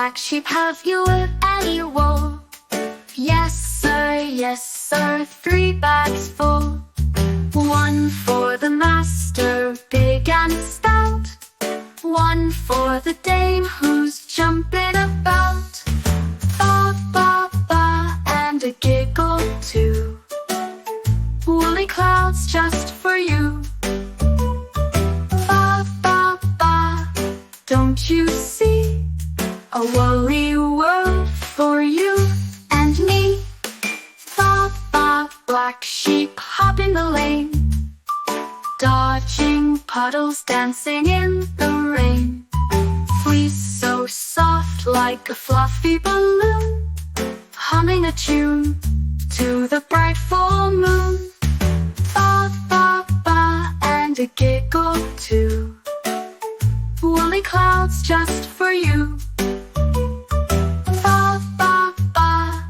black sheep, have you any wool? Yes sir, 3 bags full. One for the master, big and stout. One for the dame who's jumping about. Ba, ba, ba, and a giggle too. Woolly clouds just for you. Ba, ba, ba, don't you see? A woolly world for you and me. Ba, ba, black sheep hop in the lane, dodging puddles, dancing in the rain. Fleece so soft like a fluffy balloon, humming a tune to the bright full moon. Ba, ba, ba, and a giggle too. Woolly clouds just for you. Ba, ba, ba,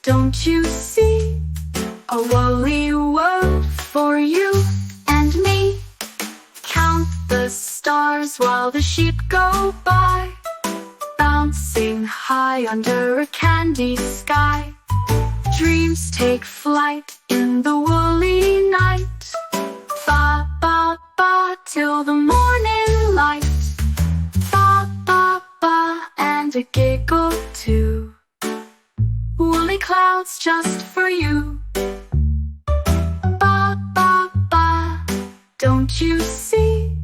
don't you see? A woolly world for you and me. Count the stars while the sheep go by, bouncing high under a candy sky. Dreams take flight in the woolly night. Ba, ba, ba, till the morning light. Ba, ba, ba, and a giggle too. Woolly clouds just for you. Ba, ba, ba, don't you see?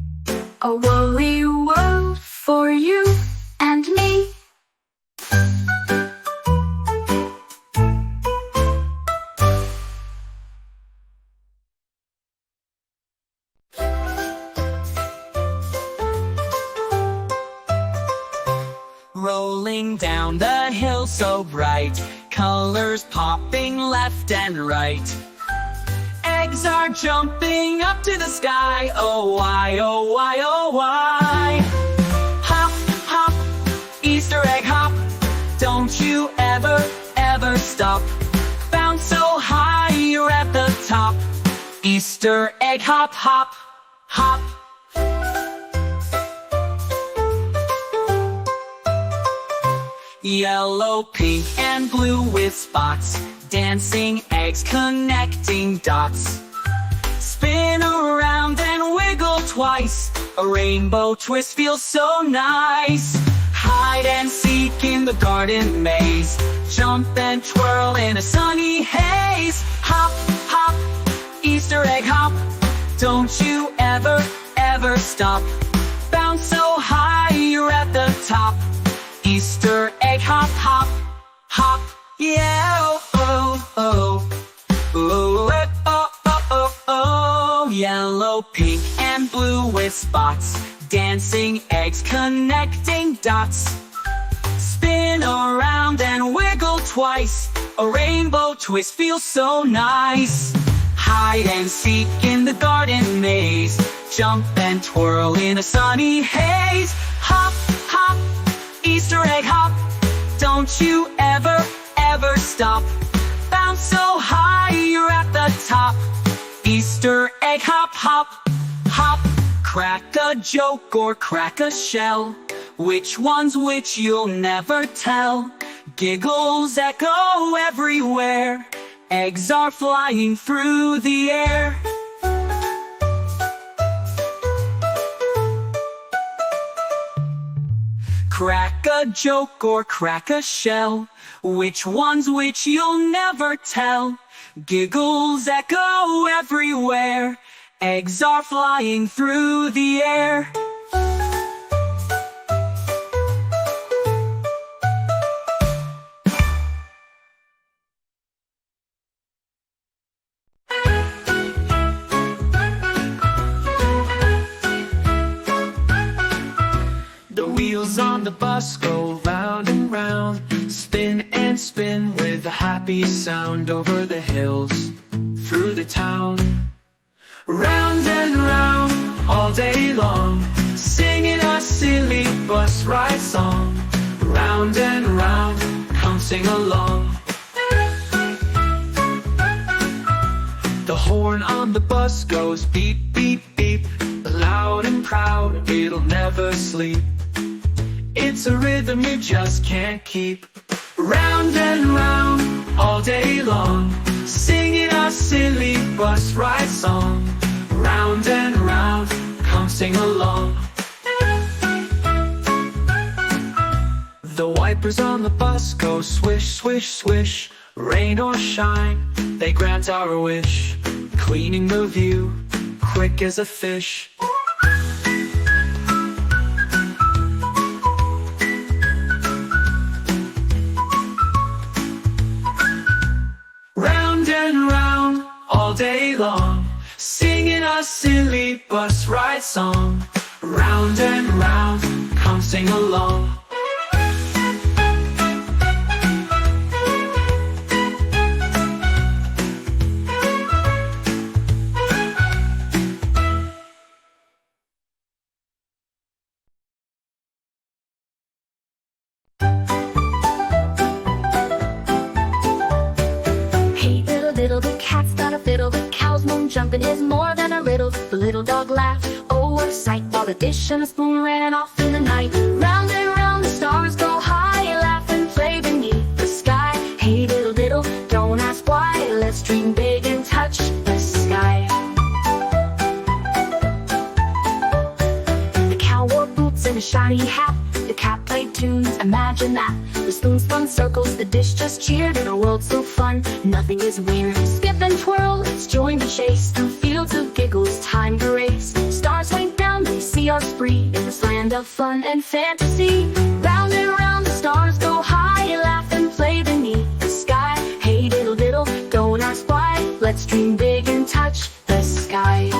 A woolly world for you and me. Rolling down the hill so bright, colors popping left and right. Eggs are jumping up to the sky. Oh why, oh why, oh why. Hop, hop, Easter egg hop. Don't you ever, ever stop. Bounce so high you're at the top. Easter egg hop, hop, hop. Yellow, pink, and blue with spots, dancing eggs connecting dots. Spin around and wiggle twice, a rainbow twist feels so nice. Hide and seek in the garden maze, jump and twirl in a sunny haze. Hop, hop, Easter egg hop. Don't you ever, ever stop. Bounce so high you're at the top. Easter egg hop, hop, hop. Yeah, oh, oh, oh. Oh, oh, oh, oh, oh. Yellow, pink, and blue with spots, dancing eggs connecting dots. Spin around and wiggle twice, a rainbow twist feels so nice. Hide and seek in the garden maze, jump and twirl in a sunny haze. Hop, hop, Easter egg hop. Don't you ever, ever stop. Bounce so high you're at the top. Easter egg hop, hop, hop. Crack a joke or crack a shell, which one's which you'll never tell. Giggles echo everywhere, eggs are flying through the air. Crack a joke or crack a shell, which one's which you'll never tell. Giggles echo everywhere, eggs are flying through the air. The wheels on the bus go round and round, spin and spin with a happy sound over the hills, through the town. Round and round all day long, singing a silly bus ride song. Round and round, come sing along. The horn on the bus goes beep, beep, beep, loud and proud, it'll never sleep. It It's a rhythm you just can't keep. Round and round all day long, singing a silly bus ride song. Round and round, come sing along. The wipers on the bus go swish, swish, swish. Rain or shine, they grant our wish, cleaning the view, quick as a fish. Round and round all day long, singing a silly bus ride song. Round and round, come sing along. Diddle, the cat's got a fiddle. The cow's moon jumping is more than a riddle. The little dog laughed, oh what a sight, while the dish and a spoon ran off in the night. Round and round the stars go high, laugh and play beneath the sky. Hey diddle diddle, don't ask why, let's dream big and touch the sky. The cow wore boots and a shiny hat. The cat played tunes, imagine that. The spoon spun circles, the dish just cheered. In a world so fun, nothing is weird. Skip and twirl, let's join the chase. Through fields of giggles, time to race. Stars wink down, they see our spree. In this land of fun and fantasy. Round and round the stars go high, laugh and play beneath the sky. Hey diddle diddle, don't ask why, let's dream big and touch the sky.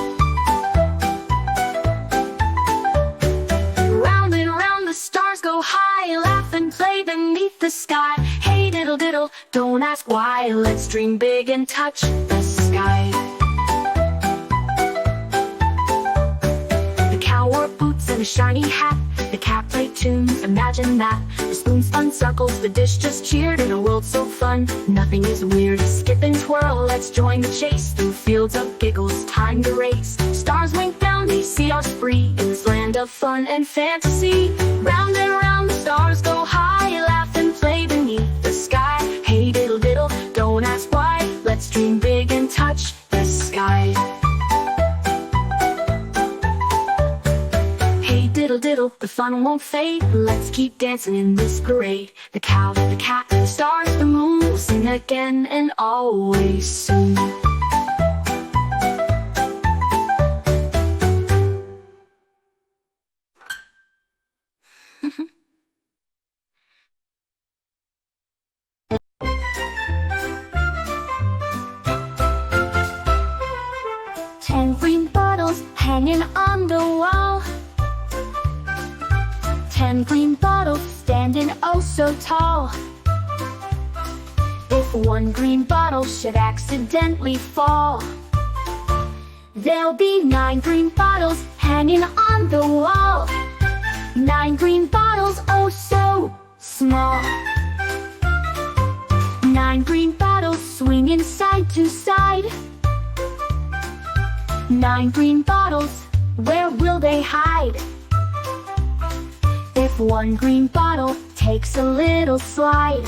Stars go high, laugh and play beneath the sky. Hey diddle diddle, don't ask why, let's dream big and touch the sky. The cow wore boots and a shiny hat. The cat played tunes, imagine that. The spoon spun circles, the dish just cheered. In a world so fun, nothing is weird. Skip and twirl, let's join the chase. Through fields of giggles, time to race. Stars wink down, they see our spree. In this land of fun and fantasy. Round and round the stars go high, laugh and play beneath the sky. Hey diddle diddle, don't ask why, let's dream big and touch the sky. Hey diddle diddle, the fun won't fade, let's keep dancing in this parade. The cow, the cat, the stars, the moon will sing again and always soon. Ten green bottles hanging on the wall. 10 green bottles standing oh so tall. If one green bottle should accidentally fall, there'll be 9 green bottles hanging on the wall. 9 green bottles oh so small. 9 green bottles swinging side to side. 9 green bottles, where will they hide? If one green bottle takes a little slide,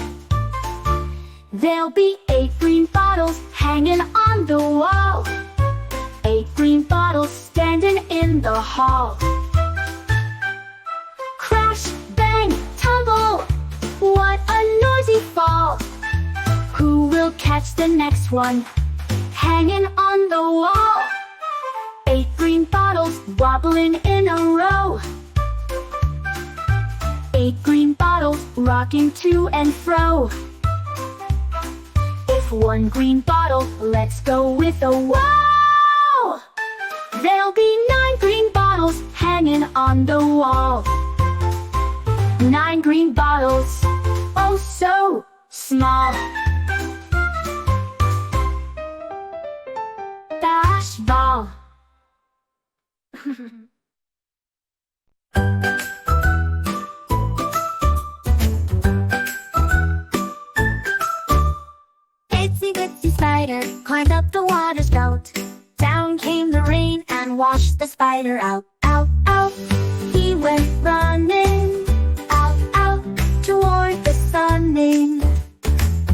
there'll be 8 green bottles hanging on the wall. 8 green bottles standing in the hall. Crash, bang, tumble, what a noisy fall. Who will catch the next one hanging on the wall? 8 green bottles wobbling in a row. 8 green bottles rocking to and fro. If one green bottle lets go with a wow, there'll be 9 green bottles hanging on the wall. 9 green bottles, oh so small. Dashball. Itsy bitsy spider climbed up the water spout. Down came the rain and washed the spider out. Out, out, he went running. Out, shining.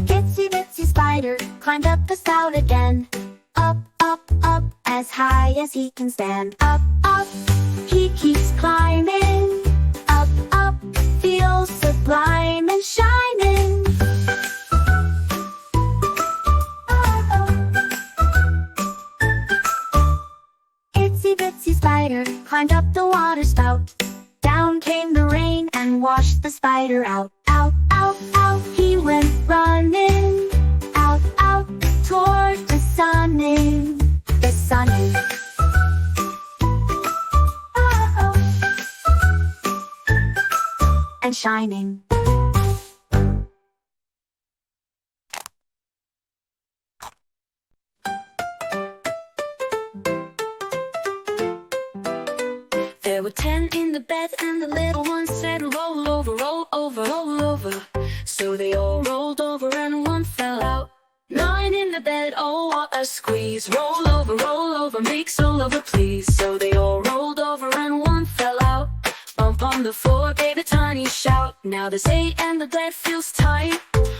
Itsy bitsy spider climbed up the spout again. Up, up, up, as high as he can stand. Up, up, he keeps climbing. Up, up, feels sublime and shining. Itsy bitsy spider climbed up the water spout. Down came the rain and washed the spider out. Out, out, out, he went running. Out, out, toward the sunning. The sunning. Oh. And shining. There were 10 in the bed and the little one said, roll over, roll over, roll over. So they all rolled over and one fell out. 9 in the bed, oh what a squeeze. Roll over, make so over please. So they all rolled over and one fell out. Bump on the floor, gave a tiny shout. Now there's 8 and the bed feels tight.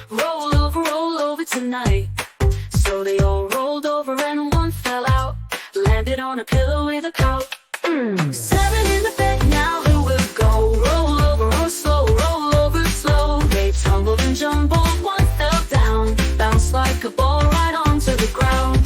Roll over tonight. So they all rolled over and one fell out. Landed on a pillow with a coat. 7 in the bed, now who will go? Roll over, roll over slow. They tumbled and jumbled, one fell down. Bounced like a ball right onto the ground.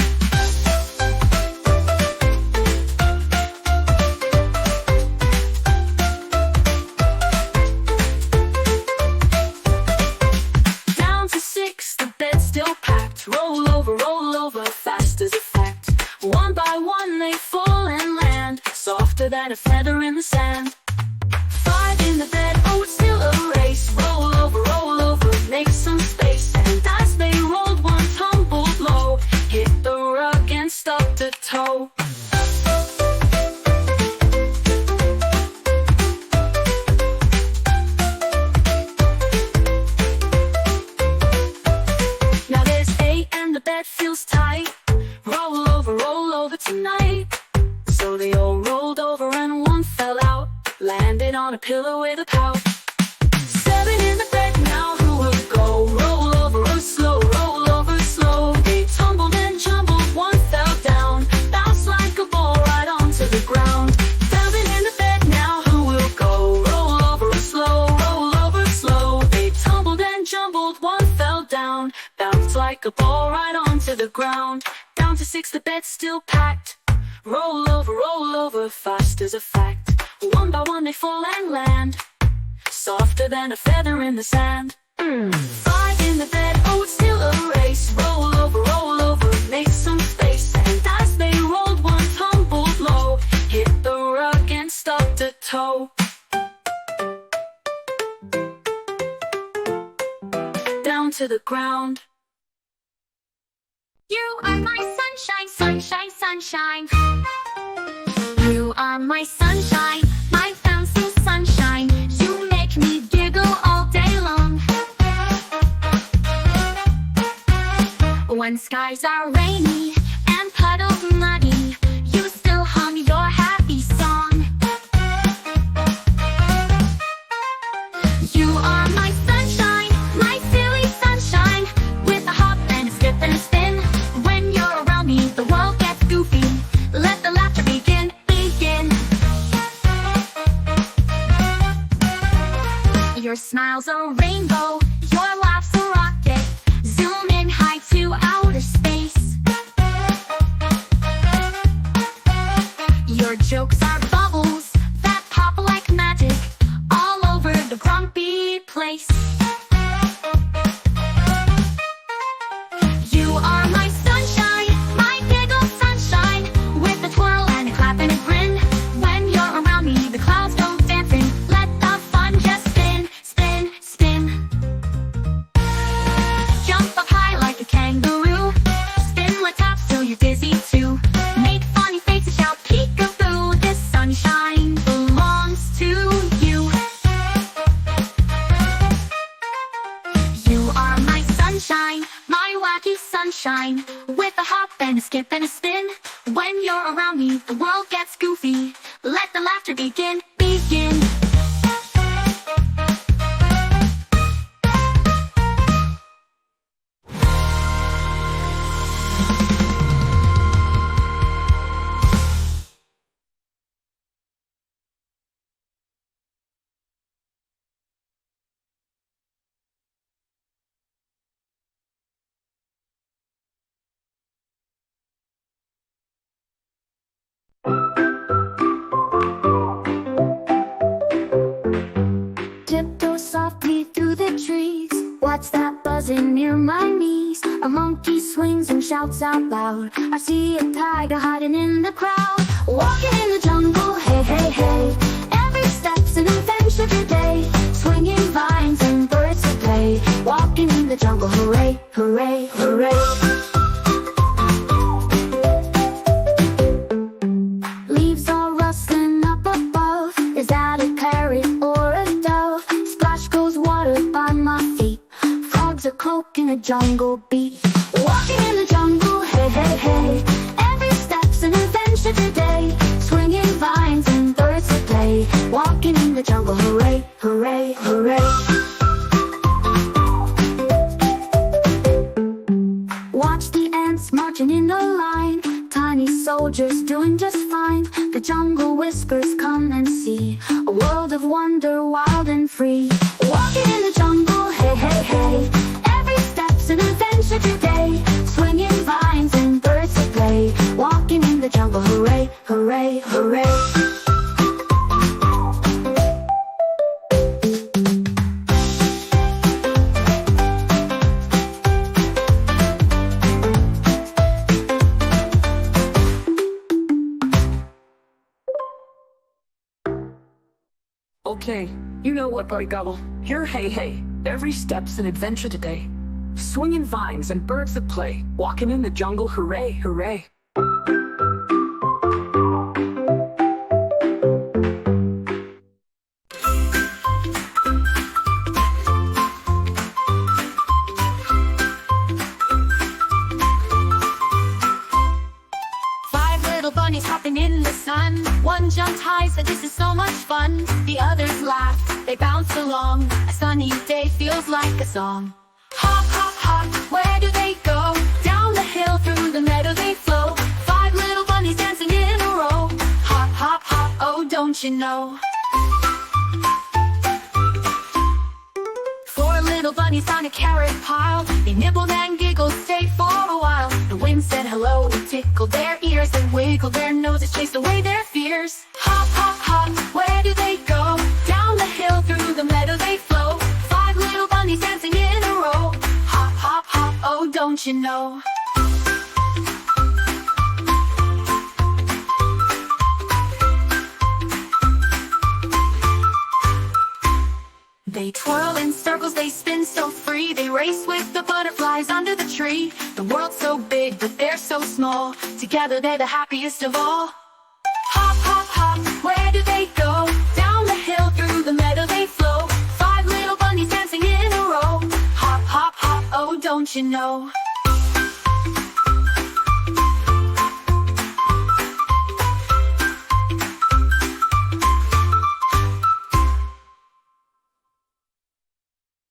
Down to 6, the bed's still packed. Roll over, fast as a fact. One by one they fall and land, softer than a feather in the sand. 5 in the bed, oh it's still a race. Roll over, make some space. And as they rolled, one tumbled low, hit the rug and stubbed a toe. Now there's 8 and the bed feels tight. Roll over tonight. So they all rolled over and one fell out. Landed on a pillow with a pout. 7 in the bed, now who will go? Roll over slow. They tumbled and jumbled, one fell down. Bounced like a ball right onto the ground. 7 in the bed, now who will go? Roll over slow. They tumbled and jumbled, one fell down. Bounced like a ball right onto the ground. Down to 6, the bed's still packed. Roll over, fast as a fact. One by one they fall and land, softer than a feather in the sand. 5 in the bed, oh it's still a race. Roll over, make some space. And as they rolled, one tumbled low, hit the rug and stubbed a toe. Down to the ground. You are my sunshine, sunshine, sunshine. You are my sunshine, my bouncing sunshine. You make me giggle all day long. When skies are rainy and puddles muddy, you still hum your happy song. You are my sunshine, my silly sunshine. With a hop and a skip and a spin. When you're around me, the world gets goofy. Let the laughter begin. Your smile's a rainbow, your laugh's a rocket. Zoom in high to outer space. Your jokes are bubbles that pop like magic all over the grumpy place. You are my sunshine, my giggle sunshine. With a twirl and a clap and a grin. When you're around me, the clouds go dancing. Let the fun just spin, spin, spin. Jump up high like a kangaroo. Spin like tops till you're dizzy too. Make funny faces, shout peekaboo. This sunshine belongs to you. You are my sunshine, my wacky sunshine. With a hop and a skip and a spin. When you're around me, the world gets goofy. Let the laughter begin, begin. monkey swings and shouts out loud. I see a tiger hiding in the crowd. Walking in the jungle, hey, hey, hey. Every step's an adventure today. Swinging vines and birds to play. Walking in the jungle, hooray, hooray, hooray. Leaves are rustling up above. Is that a parrot or a dove? Splash goes water by my feet. Frogs are croaking a jungle beat. Walking in the jungle, hey, hey, hey. Every step's an adventure today. Swinging vines and birds to play. Walking in the jungle, hooray, hooray, hooray. Watch the ants marching in a line. Tiny soldiers doing just fine. The jungle whispers, come and see. A world of wonder, wild and free. Walking in the jungle, hey, hey, hey. Every step's an adventure today. Swinging vines and birds to play. Walking in the jungle, hooray, hooray, hooray. Okay, you know what, Buddy Gobble? Here, hey, hey. Every step's an adventure today. Swinging vines and birds that play. Walking in the jungle, hooray, hooray. Five little bunnies hopping in the sun. One jumped high, said this is so much fun. The others laughed, they bounced along. A sunny day feels like a song. Hop, hop, hop, where do they go? Down the hill, through the meadow they flow. Five little bunnies dancing in a row. Hop, hop, hop, oh don't you know? Four little bunnies found a carrot pile. They nibbled and giggled, stayed for a while. The wind said hello, it tickled their ears and wiggled their noses, chased away their fears. Hop, hop, hop, where do they go? Down the hill, through the meadow they flow. Five little bunnies dancing in a row. Hop, hop, hop, oh don't you know? They twirl in circles, they spin so free. They race with the butterflies under the tree. The world's so big, but they're so small. Together they're the happiest of all. Hop, hop, hop, where do they go? Down the hill, through the meadow they flow. Five little bunnies dancing in a row. Hop, hop, hop, oh don't you know?